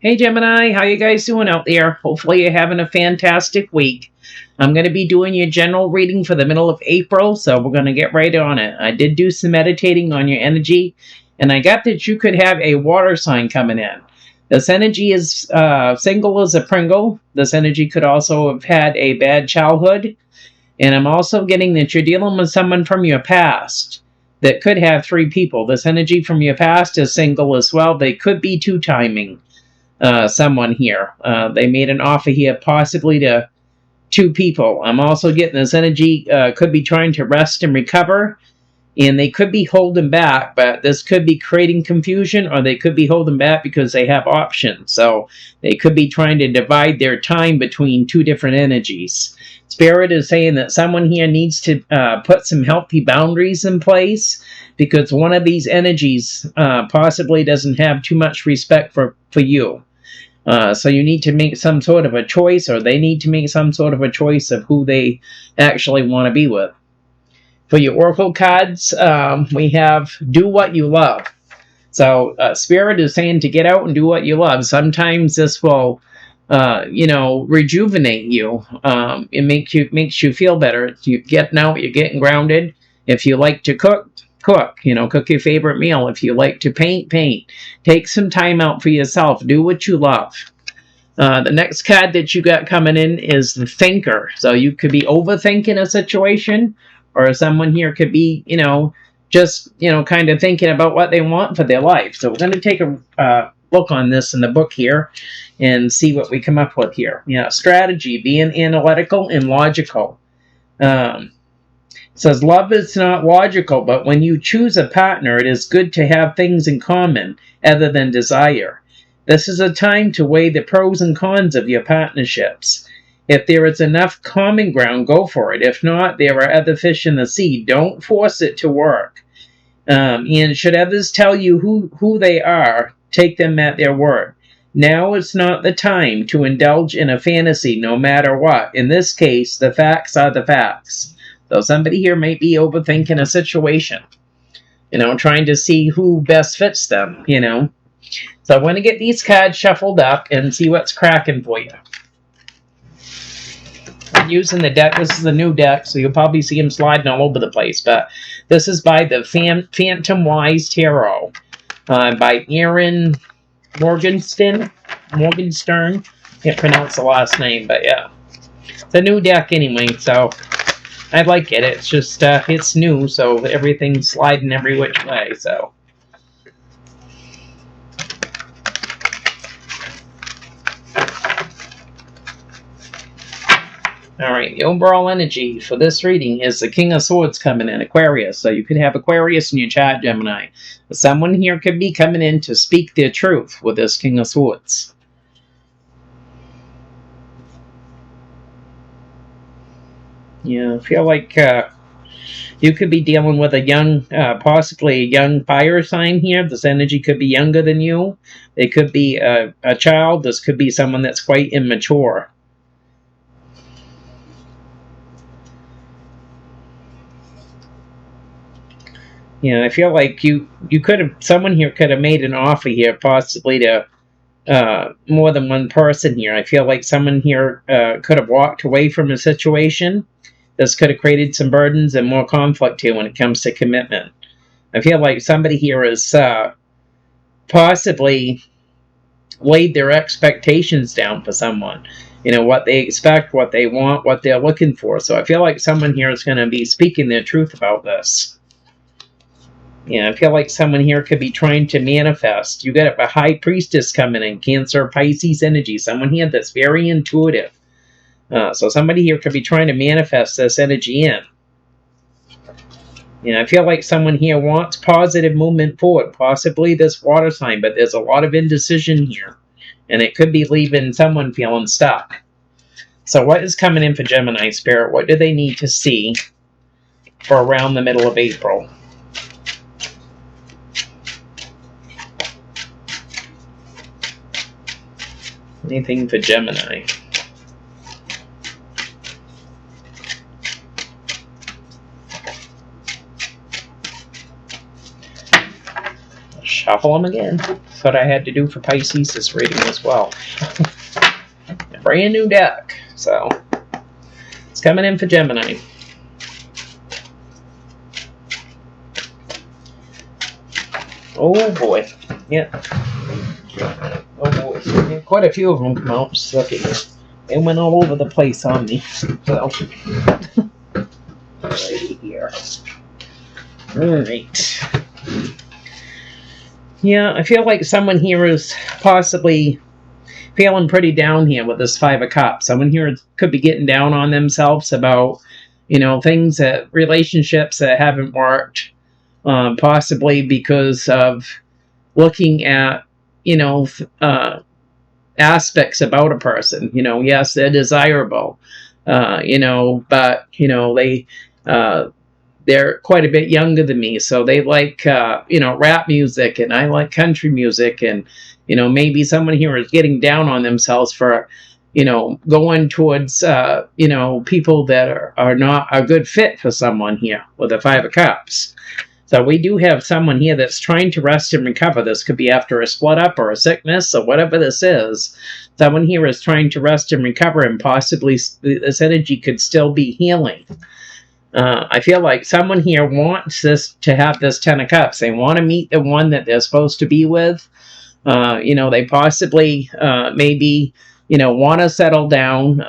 Hey Gemini, how you guys doing out there? Hopefully you're having a fantastic week. I'm going to be doing your general reading for the middle of April, so we're going to get right on it. I did do some meditating on your energy, and I got that you could have a water sign coming in. This energy is single as a Pringle. This energy could also have had a bad childhood. And I'm also getting that you're dealing with someone from your past that could have three people. This energy from your past is single as well. They could be two-timing someone here. They made an offer here possibly to two people. I'm also getting this energy could be trying to rest and recover, and they could be holding back, but this could be creating confusion, or they could be holding back because they have options. So they could be trying to divide their time between two different energies. Spirit is saying that someone here needs to put some healthy boundaries in place, because one of these energies possibly doesn't have too much respect for you. So you need to make some sort of a choice, or they need to make some sort of a choice of who they actually want to be with. For your oracle cards, we have do what you love. So Spirit is saying to get out and do what you love. Sometimes this will, rejuvenate you. It makes you feel better. You're getting out, you're getting grounded. If you like to cook, cook. Cook your favorite meal. If you like to paint, paint. Take some time out for yourself. Do what you love. The next card that you got coming in is the Thinker. So you could be overthinking a situation, or someone here could be, just, kind of thinking about what they want for their life. So we're going to take a look on this in the book here and see what we come up with here. Strategy, being analytical and logical. Says love is not logical, but when you choose a partner, it is good to have things in common other than desire. This is a time to weigh the pros and cons of your partnerships. If there is enough common ground, go for it. If not, there are other fish in the sea. Don't force it to work. And should others tell you who they are, take them at their word. Now is not the time to indulge in a fantasy, no matter what. In this case, the facts are the facts. So somebody here may be overthinking a situation, trying to see who best fits them, So I want to get these cards shuffled up and see what's cracking for you. I'm using the deck. This is the new deck, so you'll probably see them sliding all over the place. But this is by the Phantom Wise Tarot by Aaron Morgenstern. Can't pronounce the last name, but yeah. It's a new deck anyway, so I like it. It's just, it's new, so everything's sliding every which way, so. Alright, the overall energy for this reading is the King of Swords coming in, Aquarius. So you could have Aquarius in your chart, Gemini. But someone here could be coming in to speak their truth with this King of Swords. I feel like you could be dealing with a young, possibly a young fire sign here. This energy could be younger than you. It could be a child. This could be someone that's quite immature. I feel like you could have, someone here could have made an offer here, possibly to more than one person here. I feel like someone here could have walked away from a situation. This could have created some burdens and more conflict here when it comes to commitment. I feel like somebody here has possibly laid their expectations down for someone. What they expect, what they want, what they're looking for. So I feel like someone here is going to be speaking their truth about this. I feel like someone here could be trying to manifest. You got a High Priestess coming in, Cancer, Pisces energy. Someone here that's very intuitive. So somebody here could be trying to manifest this energy in. I feel like someone here wants positive movement forward, possibly this water sign, but there's a lot of indecision here. And it could be leaving someone feeling stuck. So what is coming in for Gemini Spirit? What do they need to see for around the middle of April? Anything for Gemini? shuffle them again. That's what I had to do for Pisces this reading as well. A brand new deck. So it's coming in for Gemini. Oh boy. Yeah. Oh boy. Yeah, quite a few of them come out. Just look at here. They went all over the place on me. So right here. Alright. Yeah, I feel like someone here is possibly feeling pretty down here with this Five of Cups. Someone here could be getting down on themselves about, things that, relationships that haven't worked. Possibly because of looking at, aspects about a person. Yes, they're desirable, but, they're quite a bit younger than me, so they like, rap music, and I like country music, and, maybe someone here is getting down on themselves for, going towards, people that are not a good fit for someone here with the Five of Cups. So we do have someone here that's trying to rest and recover. This could be after a split up or a sickness or whatever this is. Someone here is trying to rest and recover, and possibly this energy could still be healing. I feel like someone here wants this to have this Ten of Cups. They want to meet the one that they're supposed to be with. They possibly maybe, want to settle down,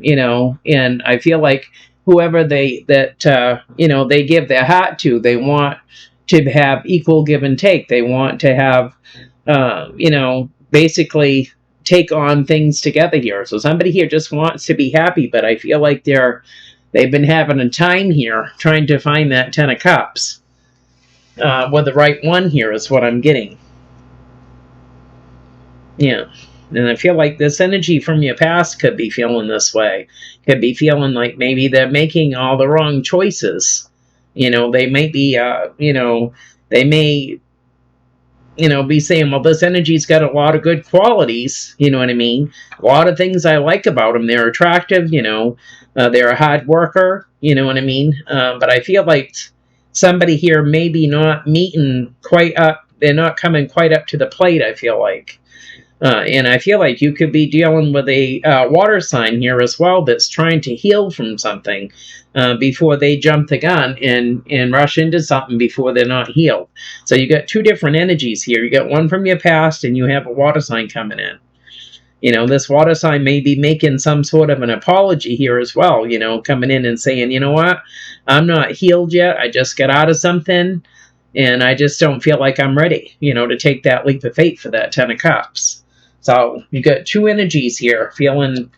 and I feel like whoever they give their heart to, they want to have equal give and take. They want to have, basically take on things together here. So somebody here just wants to be happy, but I feel like they've been having a time here trying to find that Ten of Cups. With the right one here is what I'm getting. Yeah. And I feel like this energy from your past could be feeling this way. Could be feeling like maybe they're making all the wrong choices. They may be, they may, be saying, well, this energy's got a lot of good qualities. You know what I mean? A lot of things I like about them. They're attractive, they're a hard worker. You know what I mean? But I feel like somebody here maybe not meeting quite up. They're not coming quite up to the plate, I feel like. And I feel like you could be dealing with a water sign here as well that's trying to heal from something before they jump the gun and rush into something before they're not healed. So you got two different energies here. You got one from your past, and you have a water sign coming in. This water sign may be making some sort of an apology here as well, coming in and saying, you know what, I'm not healed yet. I just got out of something, and I just don't feel like I'm ready, to take that leap of faith for that Ten of Cups. So you got two energies here feeling,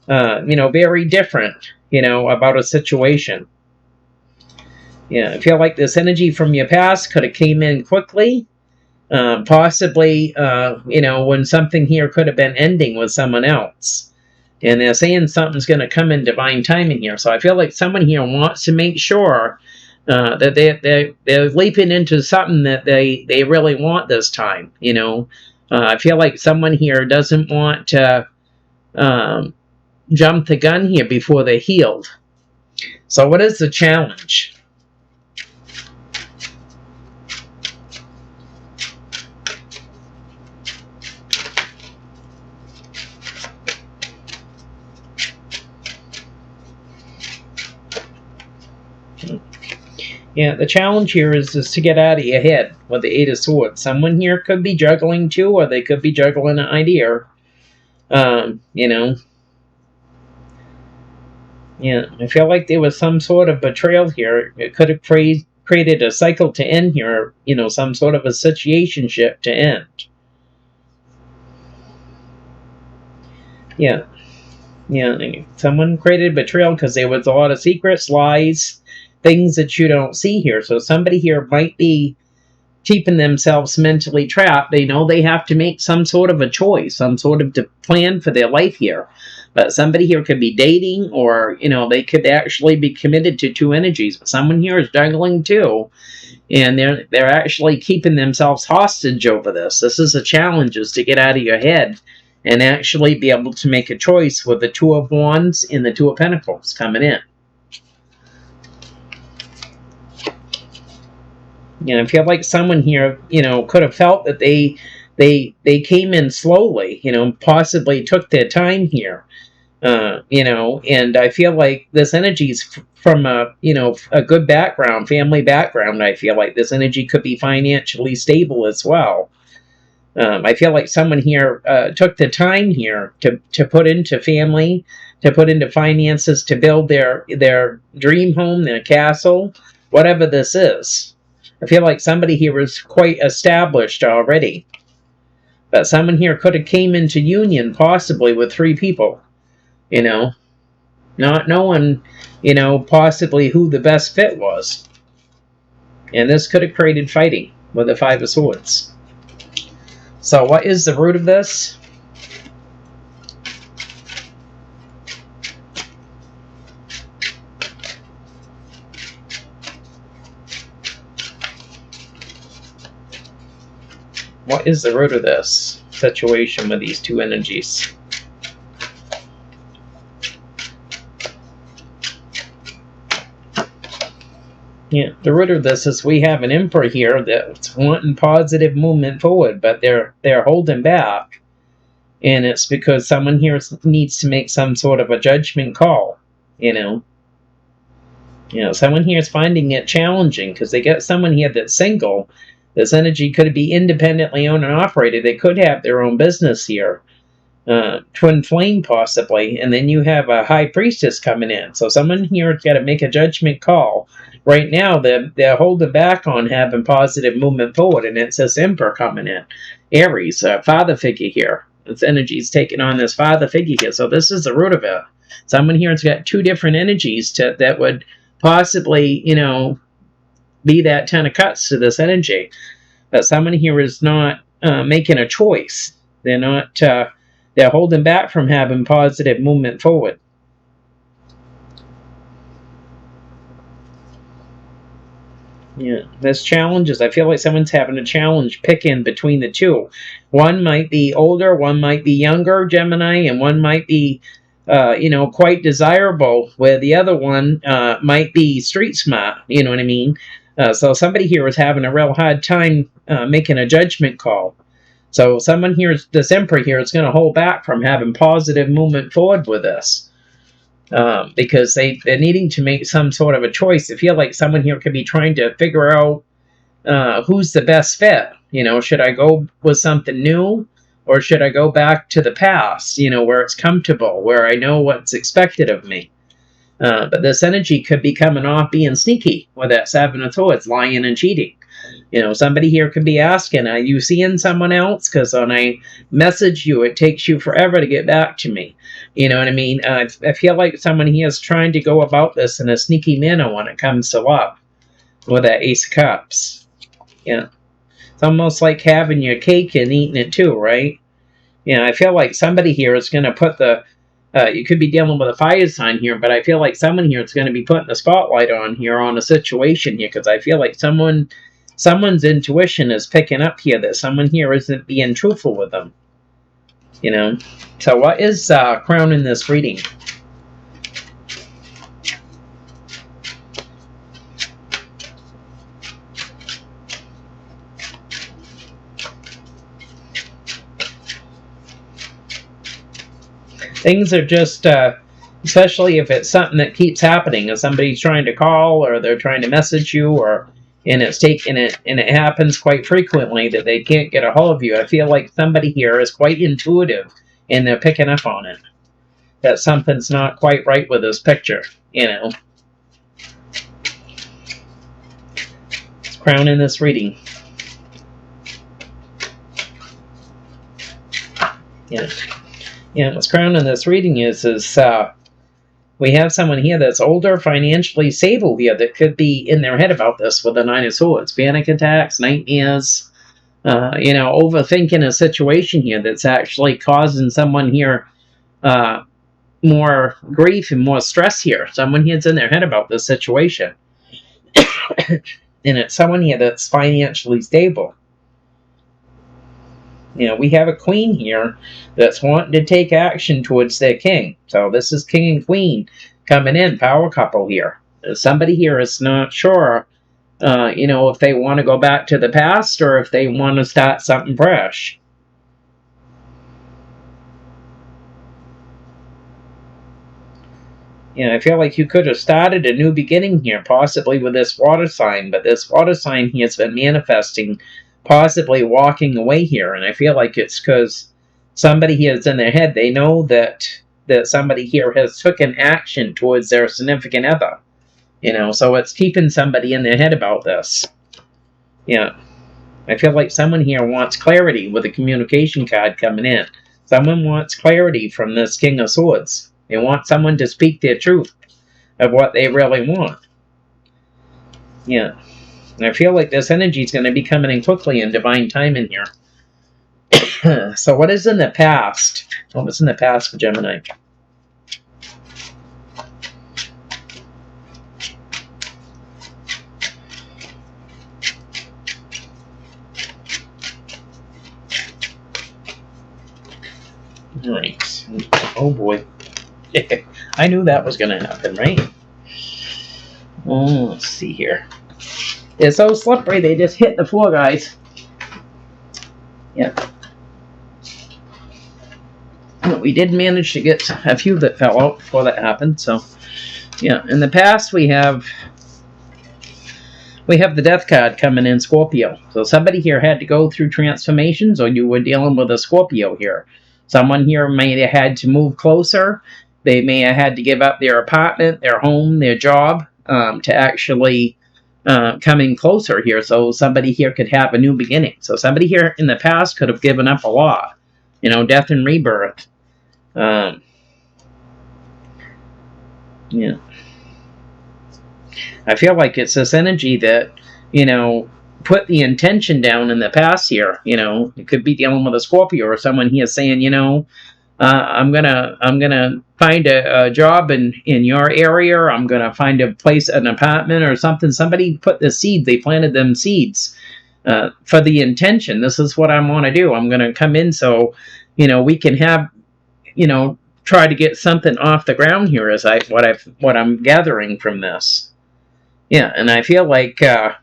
very different, about a situation. Yeah, I feel like this energy from your past could have came in quickly. Possibly, when something here could have been ending with someone else. And they're saying something's going to come in divine timing here. So I feel like someone here wants to make sure that they're leaping into something that they really want this time, I feel like someone here doesn't want to jump the gun here before they're healed. So what is the challenge? Yeah, the challenge here is to get out of your head with the Eight of Swords. Someone here could be juggling too, or they could be juggling an idea. Yeah, I feel like there was some sort of betrayal here. It could have created a cycle to end here, some sort of a situationship to end. Yeah. Yeah, someone created betrayal because there was a lot of secrets, lies, things that you don't see here. So somebody here might be keeping themselves mentally trapped. They know they have to make some sort of a choice, some sort of plan for their life here. But somebody here could be dating, or, they could actually be committed to two energies. But someone here is juggling too. And they're actually keeping themselves hostage over this. This is a challenge, is to get out of your head and actually be able to make a choice with the Two of Wands and the Two of Pentacles coming in. I feel like someone here, could have felt that they came in slowly, possibly took their time here. And I feel like this energy is from a good background, family background. I feel like this energy could be financially stable as well. I feel like someone here took the time here to put into family, to put into finances, to build their dream home, their castle, whatever this is. I feel like somebody here is quite established already. But someone here could have came into union possibly with 3 people, not knowing, possibly who the best fit was. And this could have created fighting with the 5 of Swords. So what is the root of this? What is the root of this situation with these 2 energies? Yeah, the root of this is we have an Emperor here that's wanting positive movement forward, but they're holding back. And it's because someone here needs to make some sort of a judgment call, someone here is finding it challenging because they got someone here that's single. This energy could be independently owned and operated. They could have their own business here. Twin flame possibly. And then you have a high priestess coming in. So someone here has got to make a judgment call. Right now, they're holding back on having positive movement forward. And it's this Emperor coming in. Aries, father figure here. This energy is taking on this father figure here. So this is the root of it. Someone here has got 2 different energies that would possibly, be that 10 of cups to this energy. But someone here is not making a choice. They're not, they're holding back from having positive movement forward. Yeah, there's challenges. I feel like someone's having a challenge picking between the 2. One might be older, one might be younger, Gemini, and one might be, quite desirable, where the other one might be street smart, you know what I mean? So somebody here is having a real hard time making a judgment call. So someone here, this Emperor here, is going to hold back from having positive movement forward with this. Because they're needing to make some sort of a choice. I feel like someone here could be trying to figure out who's the best fit. Should I go with something new, or should I go back to the past, where it's comfortable, where I know what's expected of me. But this energy could be coming off being sneaky with that 7 of Swords, lying and cheating. Somebody here could be asking, are you seeing someone else? Because when I message you, it takes you forever to get back to me. You know what I mean? I feel like someone here is trying to go about this in a sneaky manner when it comes to love with that Ace of Cups. Yeah. It's almost like having your cake and eating it too, right? I feel like somebody here is going to put the... you could be dealing with a fire sign here, but I feel like someone here is going to be putting the spotlight on here on a situation here, because I feel like someone's intuition is picking up here that someone here isn't being truthful with them. So what is crowning this reading? Things are just, especially if it's something that keeps happening, if somebody's trying to call or they're trying to message you, and it happens quite frequently that they can't get a hold of you. I feel like somebody here is quite intuitive and they're picking up on it, that something's not quite right with this picture. It's crowning this reading. What's crowning this reading is we have someone here that's older, financially stable here, that could be in their head about this with the 9 of Swords. Panic attacks, nightmares, overthinking a situation here that's actually causing someone here more grief and more stress here. Someone here's in their head about this situation. And it's someone here that's financially stable. We have a queen here that's wanting to take action towards their king. So this is king and queen coming in, power couple here. Somebody here is not sure you know, if they want to go back to the past or if they want to start something fresh. Yeah, I feel like you could have started a new beginning here, possibly with this water sign, but this water sign here has been manifesting, possibly walking away here, and I feel like it's because somebody here is in their head. They know that somebody here has taken action towards their significant other, you know, so it's keeping somebody in their head about this. Yeah, I feel like someone here wants clarity with the communication card coming in. Someone wants clarity from this King of Swords. They want someone to speak their truth of what they really want. Yeah. And I feel like this energy is going to be coming in quickly in divine timing here. So what is in the past? What was in the past for Gemini? All right. Oh boy. I knew that was going to happen, right? Let's see here. They're so slippery, they just hit the floor, guys. Yeah. But we did manage to get a few that fell out before that happened, so yeah. In the past, we have the Death card coming in, Scorpio. So somebody here had to go through transformations, or you were dealing with a Scorpio here. Someone here may have had to move closer. They may have had to give up their apartment, their home, their job to actually come in closer here. So somebody here could have a new beginning. So somebody here in the past could have given up a lot. You know, death and rebirth. Yeah. I feel like it's this energy that, you know, put the intention down in the past here. You know, it could be dealing with a Scorpio or someone here saying, you know, I'm gonna find a job in your area. Or I'm gonna find a place, an apartment or something. Somebody put the seed. They planted them seeds for the intention. This is what I want to do. I'm gonna come in so, you know, we can have, you know, try to get something off the ground here. As what I'm gathering from this. Yeah, and I feel like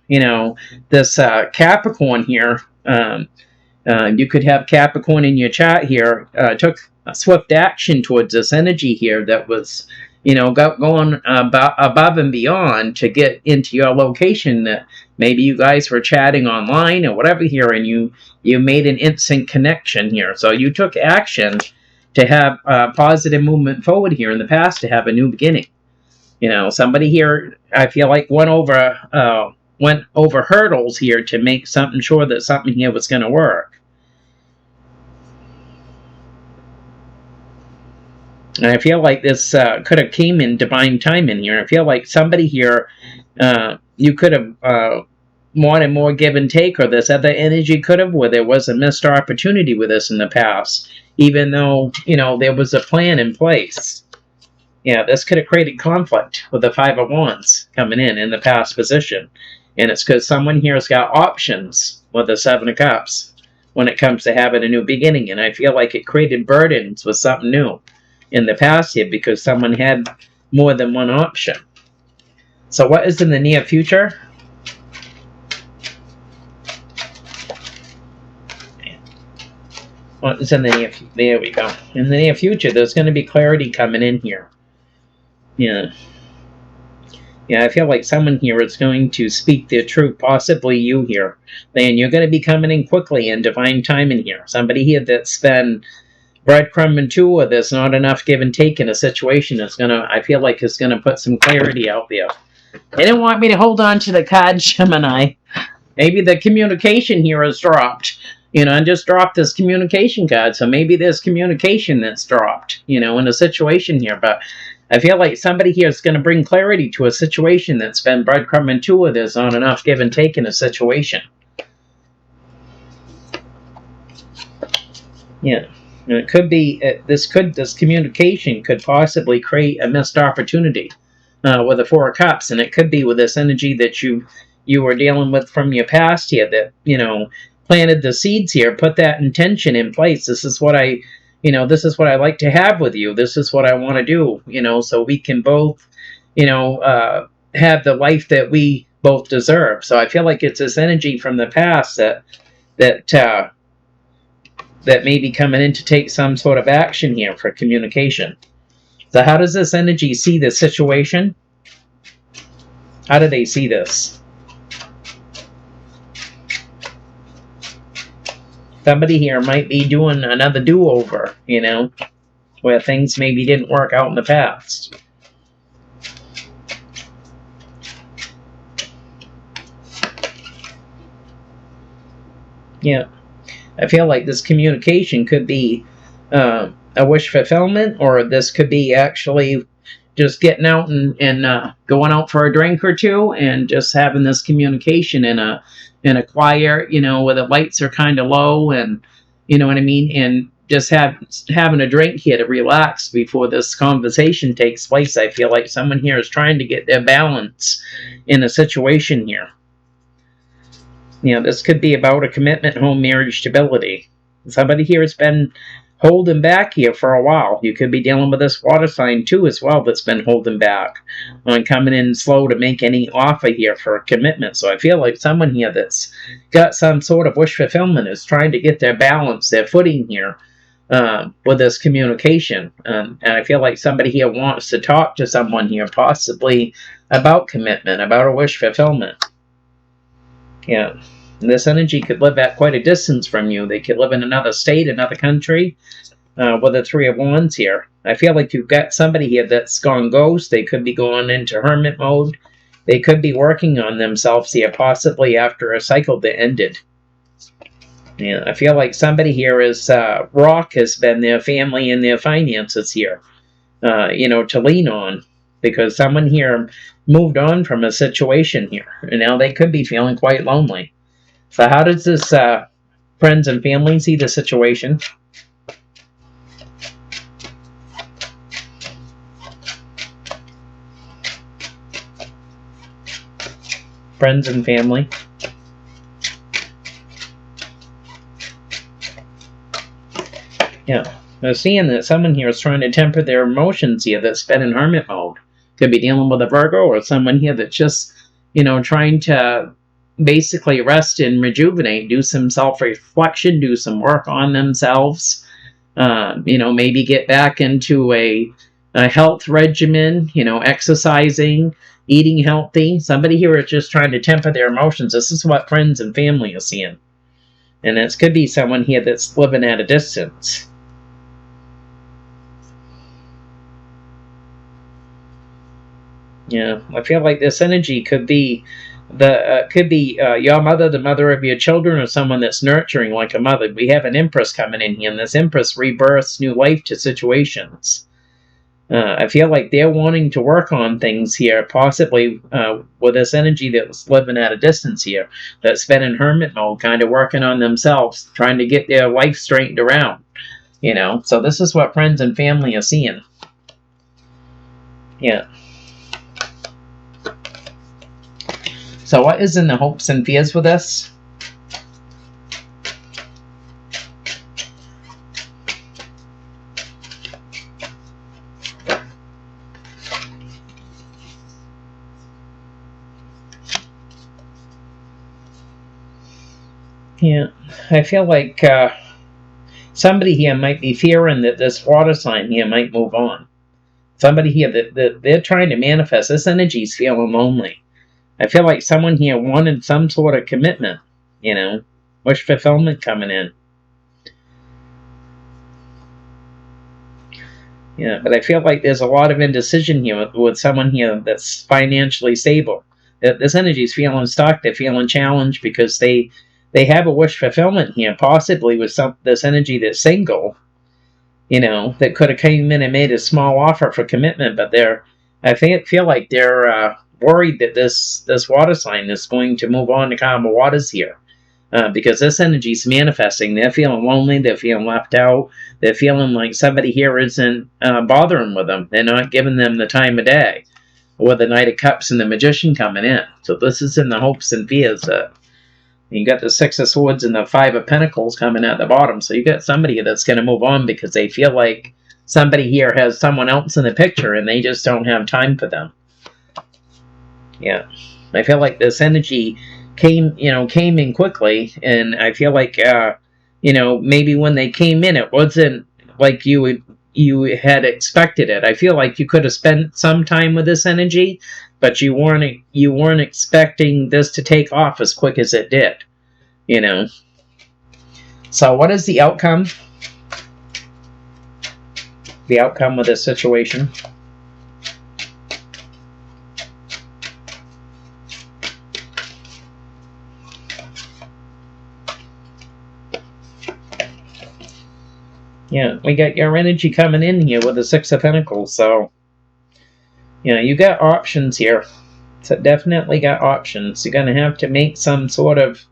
you know, this Capricorn here. You could have Capricorn in your chart here. Took a swift action towards this energy here that was, you know, going above and beyond to get into your location. That maybe you guys were chatting online or whatever here, and you made an instant connection here. So you took action to have positive movement forward here in the past to have a new beginning. You know, somebody here, I feel like went over hurdles here to make something sure that something here was going to work. And I feel like this could have came in divine timing here. I feel like somebody here, you could have wanted more give and take, or this other energy could have, where there was a missed opportunity with this in the past, even though, you know, there was a plan in place. Yeah, this could have created conflict with the Five of Wands coming in the past position. And it's because someone here has got options with the Seven of Cups when it comes to having a new beginning. And I feel like it created burdens with something new in the past here because someone had more than one option. So what is in the near future? What is in the near future? There we go. In the near future, there's going to be clarity coming in here. Yeah. Yeah, I feel like someone here is going to speak their truth, possibly you here. And you're going to be coming in quickly in divine timing here. Somebody here that's been breadcrumbing too, or there's not enough give and take in a situation that's going to, I feel like, is going to put some clarity out there. They didn't want me to hold on to the card, Gemini. Maybe the communication here has dropped. You know, I just dropped this communication card, so maybe there's communication that's dropped, you know, in a situation here. But I feel like somebody here is going to bring clarity to a situation that's been breadcrumbing too, or there's not enough give and take in a situation. Yeah. And it could be, this communication could possibly create a missed opportunity with the Four of Cups, and it could be with this energy that you were dealing with from your past here that, you know, planted the seeds here, put that intention in place. This is what I, you know, this is what I like to have with you. This is what I want to do, you know, so we can both, you know, have the life that we both deserve. So I feel like it's this energy from the past that may be coming in to take some sort of action here for communication. So how does this energy see the situation? How do they see this? Somebody here might be doing another do-over, you know, where things maybe didn't work out in the past. Yeah. I feel like this communication could be a wish fulfillment, or this could be actually just getting out and going out for a drink or two and just having this communication in a quiet, you know, where the lights are kind of low, and you know what I mean, and just having a drink here to relax before this conversation takes place. I feel like someone here is trying to get their balance in a situation here. You know, this could be about a commitment, home, marriage, stability. Somebody here has been holding back here for a while. You could be dealing with this water sign too as well that's been holding back on coming in slow to make any offer here for a commitment. So I feel like someone here that's got some sort of wish fulfillment is trying to get their balance, their footing here with this communication. And I feel like somebody here wants to talk to someone here possibly about commitment, about a wish fulfillment. Yeah. This energy could live at quite a distance from you. They could live in another state, another country, with the Three of Wands here. I feel like you've got somebody here that's gone ghost. They could be going into hermit mode. They could be working on themselves here, possibly after a cycle that ended. Yeah, I feel like somebody here is, rock has been their family and their finances here, you know, to lean on. Because someone here moved on from a situation here, and now they could be feeling quite lonely. So how does this friends and family see the situation? Friends and family. Yeah, I'm seeing that someone here is trying to temper their emotions here that's been in hermit mode. Could be dealing with a Virgo, or someone here that's just, you know, trying to basically rest and rejuvenate, do some self-reflection, do some work on themselves, you know, maybe get back into a health regimen, you know, exercising, eating healthy. Somebody here is just trying to temper their emotions. This is what friends and family are seeing. And it could be someone here that's living at a distance. Yeah, I feel like this energy could be your mother, the mother of your children, or someone that's nurturing like a mother. We have an Empress coming in here, and this Empress rebirths new life to situations. I feel like they're wanting to work on things here, possibly with this energy that's living at a distance here, that's been in hermit mode, kind of working on themselves, trying to get their life straightened around. You know, so this is what friends and family are seeing. Yeah. So what is in the hopes and fears with this? Yeah, I feel like somebody here might be fearing that this water sign here might move on. Somebody here that they're trying to manifest. This energy's feeling lonely. I feel like someone here wanted some sort of commitment, you know, wish fulfillment coming in. Yeah, but I feel like there's a lot of indecision here with someone here that's financially stable. This energy's feeling stuck. They're feeling challenged because they have a wish fulfillment here, possibly with this energy that's single, you know, that could have came in and made a small offer for commitment, but I feel like they're worried that this water sign is going to move on to calmer waters here, because this energy is manifesting. They're feeling lonely. They're feeling left out. They're feeling like somebody here isn't bothering with them. They're not giving them the time of day, with the Knight of Cups and the Magician coming in. So this is in the hopes and fears. You got the Six of Swords and the Five of Pentacles coming at the bottom. So you got somebody that's going to move on because they feel like somebody here has someone else in the picture and they just don't have time for them. Yeah. I feel like this energy came in quickly, and I feel like maybe when they came in, it wasn't like you had expected it. I feel like you could have spent some time with this energy, but you weren't expecting this to take off as quick as it did. So what is the outcome? The outcome of this situation? Yeah, we got your energy coming in here with the Six of Pentacles, so you got options here. So definitely got options. You're going to have to make some sort of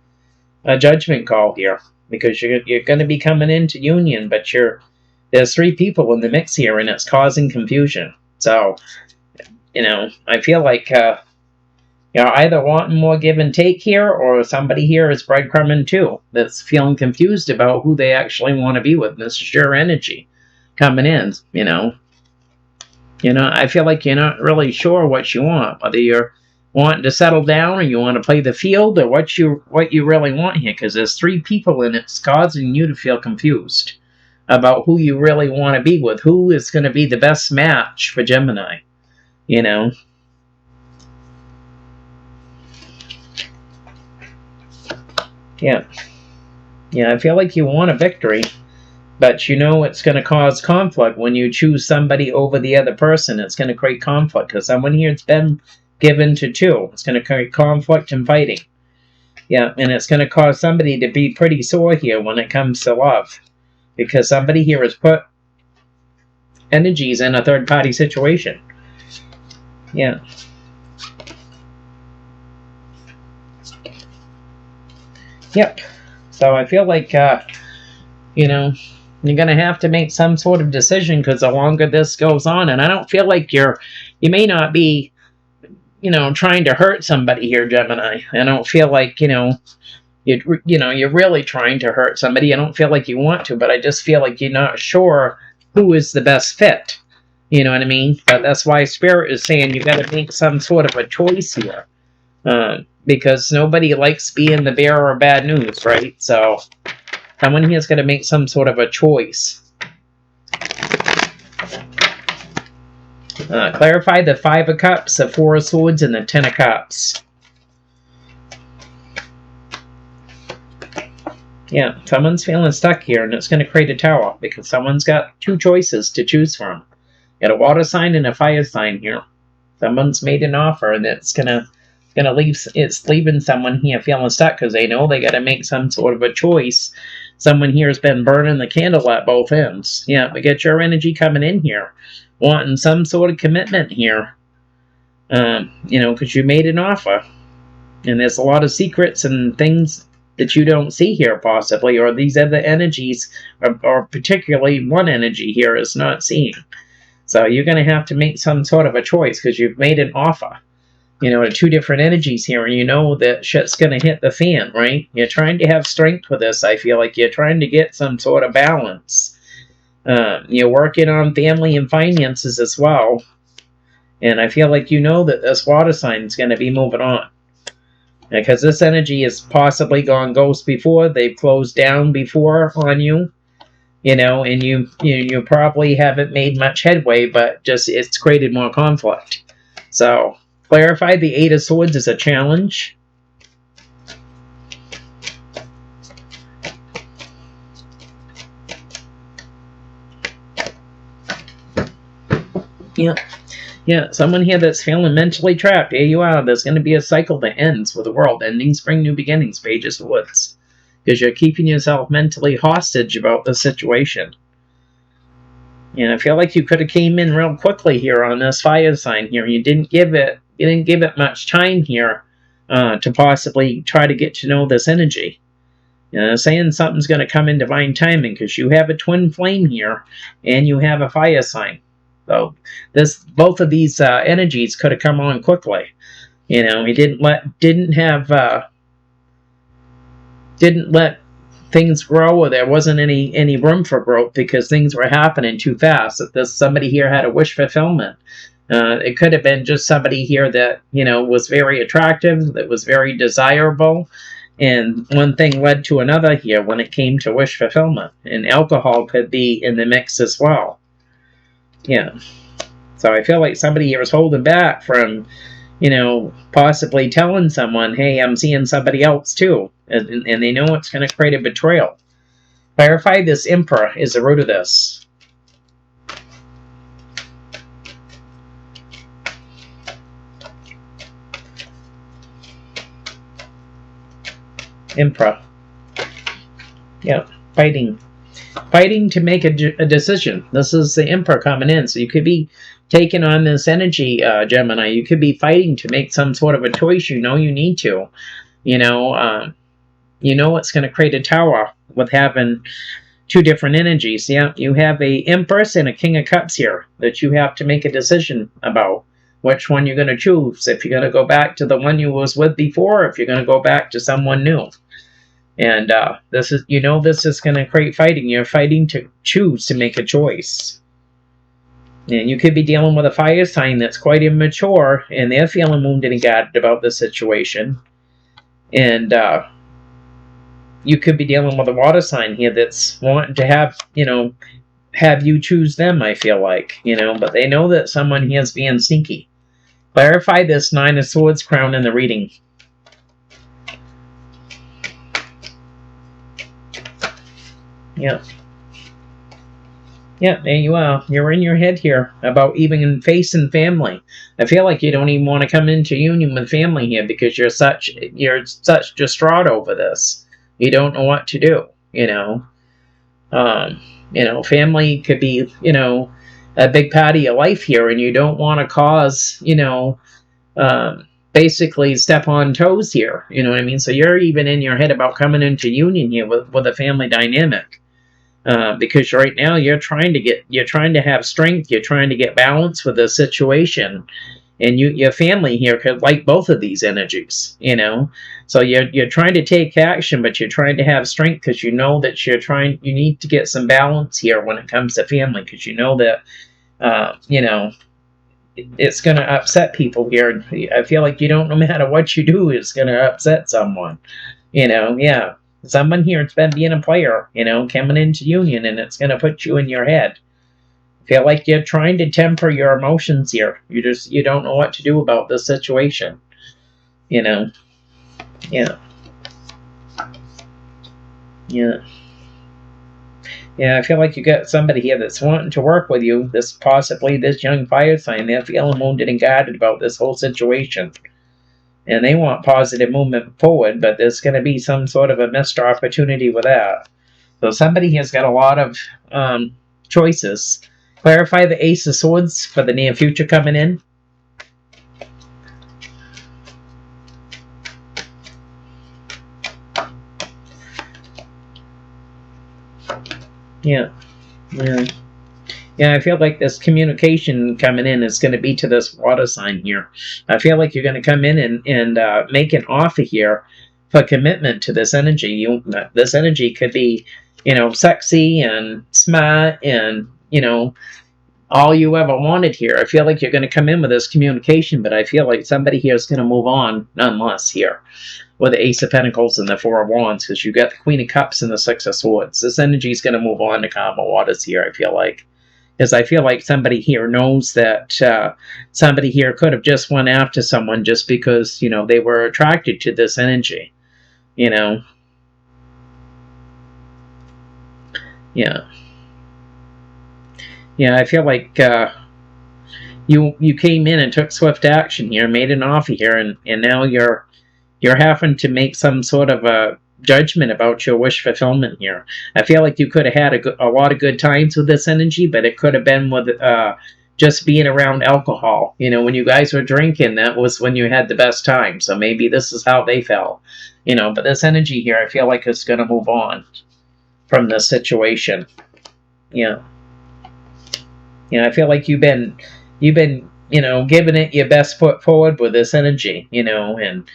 a judgment call here, because you're going to be coming into union, but there's three people in the mix here, and it's causing confusion. So, I feel like you're either wanting more give and take here, or somebody here is breadcrumbing too, that's feeling confused about who they actually want to be with. This is your energy coming in, I feel like you're not really sure what you want, whether you're wanting to settle down, or you want to play the field, or what you really want here, because there's three people and it's causing you to feel confused about who you really want to be with, who is going to be the best match for Gemini. Yeah, I feel like you want a victory, but it's going to cause conflict when you choose somebody over the other person. It's going to create conflict, because someone here has been given to two. It's going to create conflict and fighting. Yeah, and it's going to cause somebody to be pretty sore here when it comes to love, because somebody here has put energies in a third-party situation. Yeah. Yep. So I feel like, you're going to have to make some sort of decision, because the longer this goes on, and I don't feel like you may not be, trying to hurt somebody here, Gemini. I don't feel like, you're really trying to hurt somebody. I don't feel like you want to, but I just feel like you're not sure who is the best fit. You know what I mean? But that's why Spirit is saying you got to make some sort of a choice here. Because nobody likes being the bearer of bad news, right? So someone here is going to make some sort of a choice. Clarify the Five of Cups, the Four of Swords, and the Ten of Cups. Yeah, someone's feeling stuck here, and it's going to create a tower, because someone's got two choices to choose from. You got a water sign and a fire sign here. Someone's made an offer, and it's leaving someone here feeling stuck, because they know they got to make some sort of a choice. Someone here has been burning the candle at both ends. Yeah, we get your energy coming in here, wanting some sort of commitment here. Because you made an offer, and there's a lot of secrets and things that you don't see here, possibly, or these other energies, or particularly one energy here is not seeing. So you're going to have to make some sort of a choice, because you've made an offer, to two different energies here, and you know that shit's going to hit the fan, right? You're trying to have strength with this. I feel like you're trying to get some sort of balance. You're working on family and finances as well. And I feel like that this water sign is going to be moving on. Because this energy has possibly gone ghost before. They've closed down before on you. And you probably haven't made much headway, but just it's created more conflict. So, clarify the Eight of Swords is a challenge. Yeah, someone here that's feeling mentally trapped. Here you are. There's going to be a cycle that ends with the world ending, spring, new beginnings, Page of Swords. Because you're keeping yourself mentally hostage about the situation. And I feel like you could have came in real quickly here on this fire sign here. You didn't give it much time here to possibly try to get to know this energy. Saying something's going to come in divine timing, because you have a twin flame here and you have a fire sign. So both of these energies could have come on quickly. He didn't let things grow, or there wasn't any room for growth, because things were happening too fast. That somebody here had a wish fulfillment, It could have been just somebody here that, was very attractive, that was very desirable. And one thing led to another here when it came to wish fulfillment. And alcohol could be in the mix as well. Yeah. So I feel like somebody here is holding back from, possibly telling someone, hey, I'm seeing somebody else too. And they know it's going to create a betrayal. Clarify this Emperor is the root of this. Emperor. Yeah, fighting to make a decision. This is the Emperor coming in, so you could be taking on this energy, Gemini. You could be fighting to make some sort of a choice. You need to. It's going to create a tower with having two different energies. Yeah, you have a Empress and a King of Cups here that you have to make a decision about which one you're going to choose. If you're going to go back to the one you was with before, or if you're going to go back to someone new. And this is going to create fighting. You're fighting to choose to make a choice. And you could be dealing with a fire sign that's quite immature, and they're feeling wounded and guarded about the situation. And you could be dealing with a water sign here that's wanting to have you choose them, I feel like. But they know that someone here is being sneaky. Clarify this Nine of Swords crown in the reading. Yeah. Yeah, there you are. You're in your head here about even facing family. I feel like you don't even want to come into union with family here because you're such distraught over this. You don't know what to do, family could be, a big part of your life here, and you don't want to cause, basically step on toes here. You know what I mean? So you're even in your head about coming into union here with a family dynamic. Because right now you're trying to have strength, you're trying to get balance with the situation, and your family here could like both of these energies, So you're trying to take action, but you're trying to have strength because you know that you need to get some balance here when it comes to family, because you know that it's going to upset people here. I feel like no matter what you do, it's going to upset someone, yeah. Someone here has been being a player, coming into union, and it's going to put you in your head. I feel like you're trying to temper your emotions here. You don't know what to do about this situation. Yeah. Yeah. Yeah, I feel like you got somebody here that's wanting to work with you. Possibly this young fire sign. They're feeling wounded and guarded about this whole situation. And they want positive movement forward, but there's going to be some sort of a missed opportunity with that. So somebody has got a lot of choices. Clarify the Ace of Swords for the near future coming in. Yeah. Yeah, I feel like this communication coming in is going to be to this water sign here. I feel like you're going to come in and make an offer here for commitment to this energy. This energy could be, sexy and smart and, all you ever wanted here. I feel like you're going to come in with this communication, but I feel like somebody here is going to move on nonetheless here with the Ace of Pentacles and the Four of Wands, because you got the Queen of Cups and the Six of Swords. This energy is going to move on to calmer waters here, I feel like. Because I feel like somebody here knows that somebody here could have just went after someone just because, they were attracted to this energy, Yeah. Yeah, I feel like you came in and took swift action here, made an offer here, and now you're having to make some sort of a judgment about your wish fulfillment here. I feel like you could have had a lot of good times with this energy, but it could have been with just being around alcohol. When you guys were drinking, that was when you had the best time. So maybe this is how they felt. But this energy here, I feel like it's going to move on from this situation. Yeah. I feel like you've been giving it your best foot forward with this energy, and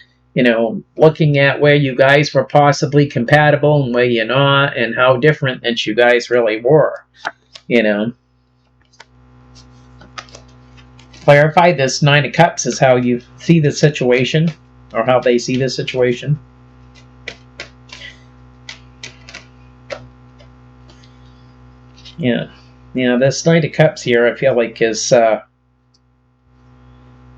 looking at where you guys were possibly compatible and where you're not, and how different that you guys really were, Clarify this Nine of Cups is how you see the situation, or how they see the situation. Yeah. This Knight of Cups here, I feel like is,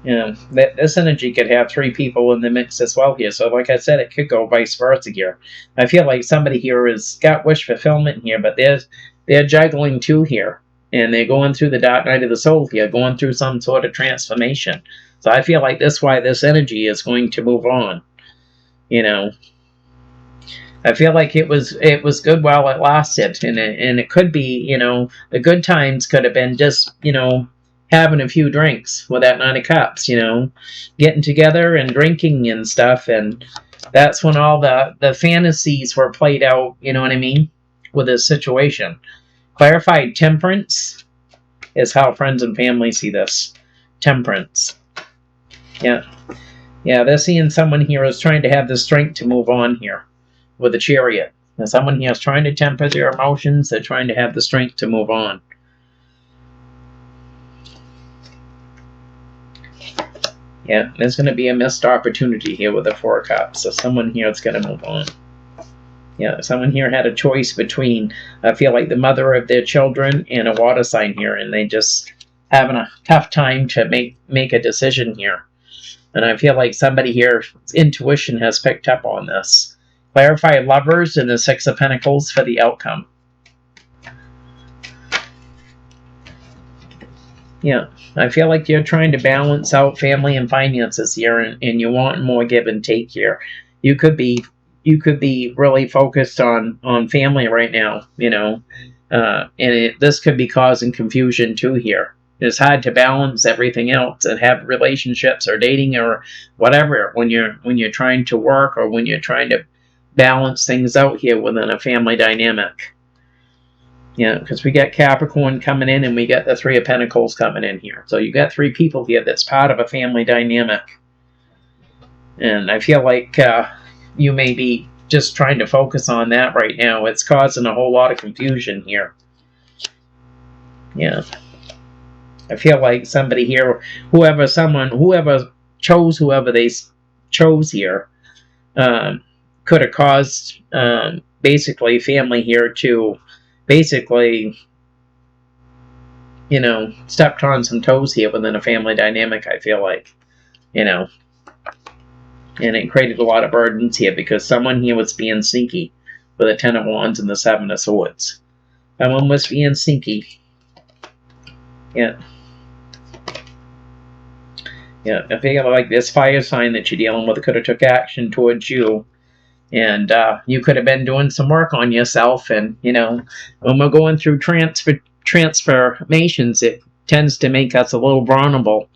this energy could have three people in the mix as well here. So like I said, it could go vice versa here. I feel like somebody here has got wish fulfillment here, but they're juggling too here. And they're going through the dark night of the soul here, going through some sort of transformation. So I feel like that's why this energy is going to move on. I feel like it was good while it lasted, and it could be, the good times could have been just, having a few drinks with that Nine of Cups, getting together and drinking and stuff, and that's when all the fantasies were played out, you know what I mean, with this situation. Clarified temperance is how friends and family see this. Temperance. Yeah, they're seeing someone here is trying to have the strength to move on here with the Chariot. Now, someone here is trying to temper their emotions. They're trying to have the strength to move on. Yeah, there's going to be a missed opportunity here with the Four of Cups. So someone here is going to move on. Yeah, someone here had a choice between, I feel like, the mother of their children and a water sign here, and they just having a tough time to make a decision here. And I feel like somebody here's intuition has picked up on this. Clarify Lovers and the Six of Pentacles for the outcome. Yeah, I feel like you're trying to balance out family and finances here, and you want more give and take here. You could be really focused on family right now, and this could be causing confusion too here. It's hard to balance everything else and have relationships or dating or whatever when you're trying to work, or when you're trying to balance things out here within a family dynamic. Yeah, because we got Capricorn coming in, and we got the Three of Pentacles coming in here. So you got three people here that's part of a family dynamic. And I feel like you may be just trying to focus on that right now. It's causing a whole lot of confusion here. Yeah. I feel like somebody here, whoever chose whoever they chose here, could have caused basically family here to basically, stepped on some toes here within a family dynamic, I feel like, and it created a lot of burdens here because someone here was being sneaky with the Ten of Wands and the Seven of Swords. Someone was being sneaky. Yeah. Yeah, I feel like this fire sign that you're dealing with could have took action towards you. And you could have been doing some work on yourself. And, when we're going through transformations, it tends to make us a little vulnerable,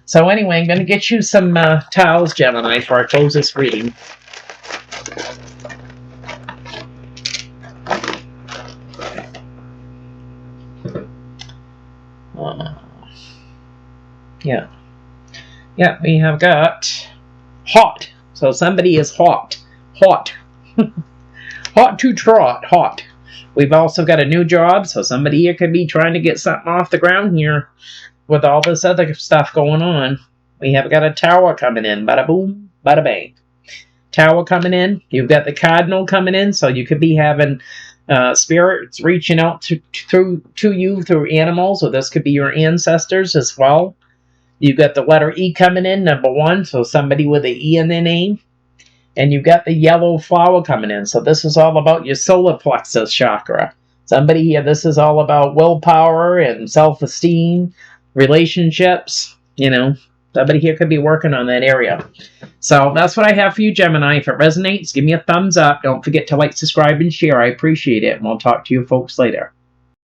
So anyway, I'm going to get you some tiles, Gemini, for our close this reading. Yeah, we have got hot. So somebody is hot. Hot to trot. Hot. We've also got a new job. So somebody here could be trying to get something off the ground here with all this other stuff going on. We have got a Tower coming in. Bada boom, bada bang. Tower coming in. You've got the Cardinal coming in. So you could be having spirits reaching out to you through animals. Or this could be your ancestors as well. You've got the letter E coming in, number 1, so somebody with an E in their name. And you've got the yellow flower coming in. So this is all about your solar plexus chakra. Somebody here, this is all about willpower and self-esteem, relationships, Somebody here could be working on that area. So that's what I have for you, Gemini. If it resonates, give me a thumbs up. Don't forget to like, subscribe, and share. I appreciate it. And we'll talk to you folks later.